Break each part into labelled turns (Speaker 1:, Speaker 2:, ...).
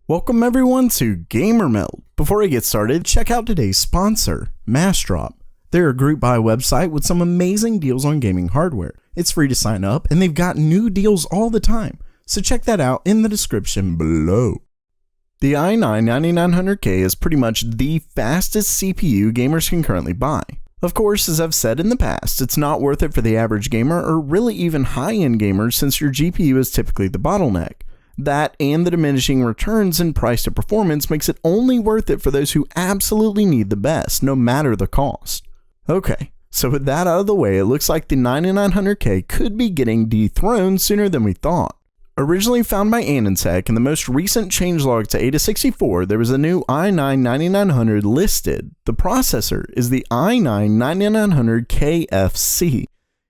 Speaker 1: Welcome everyone to Gamer Meld. Before I get started, check out today's sponsor, Massdrop. They're a group buy website with some amazing deals on gaming hardware. It's free to sign up and they've got new deals all the time, so check that out in the description below. The i9-9900K is pretty much the fastest CPU gamers can currently buy. Of course, as I've said in the past, it's not worth it for the average gamer or really even high-end gamers since your GPU is typically the bottleneck. That and the diminishing returns in price to performance makes it only worth it for those who absolutely need the best, no matter the cost. Okay, so with that out of the way, it looks like the 9900K could be getting dethroned sooner than we thought. Originally found by APISAK in the most recent changelog to AIDA64, there was a new i9-9900 listed. The processor is the i9-9900KFC.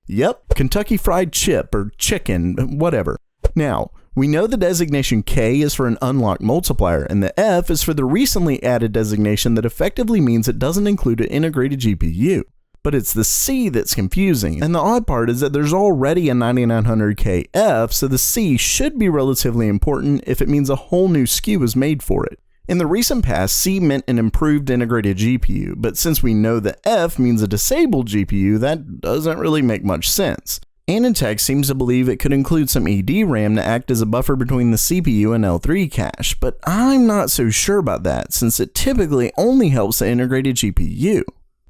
Speaker 1: Yep, Kentucky Fried Chip or chicken, whatever. Now, we know the designation K is for an unlocked multiplier, and the F is for the recently added designation that effectively means it doesn't include an integrated GPU. But it's the C that's confusing, and the odd part is that there's already a 9900KF, so the C should be relatively important if it means a whole new SKU is made for it. In the recent past, C meant an improved integrated GPU, but since we know the F means a disabled GPU, that doesn't really make much sense. APISAK seems to believe it could include some EDRAM to act as a buffer between the CPU and L3 cache, but I'm not so sure about that since it typically only helps the integrated GPU.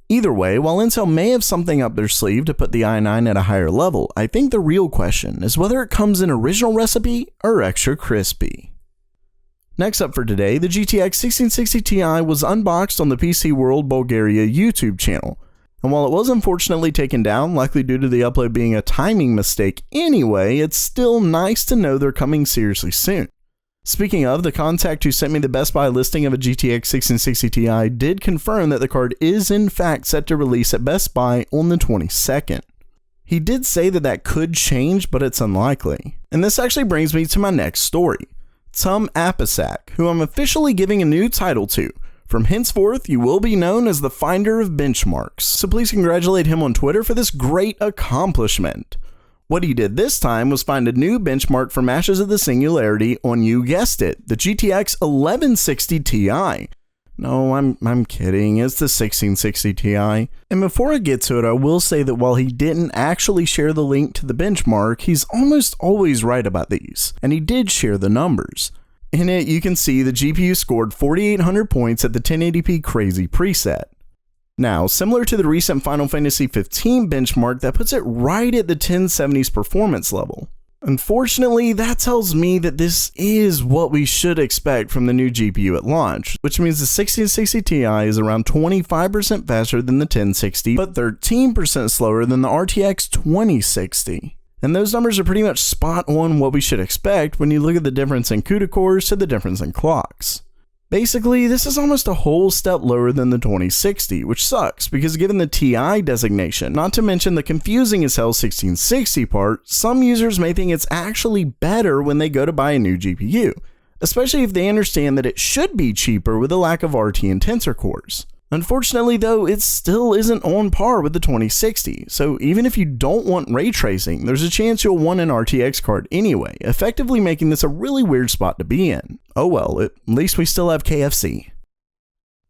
Speaker 1: Either way, while Intel may have something up their sleeve to put the i9 at a higher level, I think the real question is whether it comes in original recipe or extra crispy. Next up for today, the GTX 1660 Ti was unboxed on the PC World Bulgaria YouTube channel. And while it was unfortunately taken down, likely due to the upload being a timing mistake anyway, it's still nice to know they're coming seriously soon. Speaking of, the contact who sent me the Best Buy listing of a GTX 1660 Ti did confirm that the card is in fact set to release at Best Buy on the 22nd. He did say that that could change, but it's unlikely. And this actually brings me to my next story. Some APISAK, who I'm officially giving a new title to. From henceforth, you will be known as the finder of benchmarks, so please congratulate him on Twitter for this great accomplishment. What he did this time was find a new benchmark for Ashes of the Singularity on, you guessed it, the GTX 1160 Ti. No, I'm kidding, it's the 1660 Ti. And before I get to it, I will say that while he didn't actually share the link to the benchmark, he's almost always right about these, and he did share the numbers. In it, you can see the GPU scored 4,800 points at the 1080p Crazy preset. Now, similar to the recent Final Fantasy XV benchmark, that puts it right at the 1070's performance level. Unfortunately, that tells me that this is what we should expect from the new GPU at launch, which means the 1660 Ti is around 25% faster than the 1060, but 13% slower than the RTX 2060. And those numbers are pretty much spot on what we should expect when you look at the difference in CUDA cores to the difference in clocks. Basically, this is almost a whole step lower than the 2060, which sucks because given the TI designation, not to mention the confusing as hell 1660 part, some users may think it's actually better when they go to buy a new GPU, especially if they understand that it should be cheaper with the lack of RT and tensor cores. Unfortunately though, it still isn't on par with the 2060, so even if you don't want ray tracing, there's a chance you'll want an RTX card anyway, effectively making this a really weird spot to be in. Oh well, at least we still have KFC.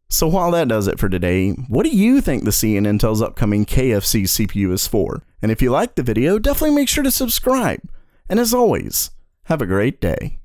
Speaker 1: So while that does it for today, what do you think the C in Intel's upcoming KFC CPU is for? And if you liked the video, definitely make sure to subscribe. And as always, have a great day.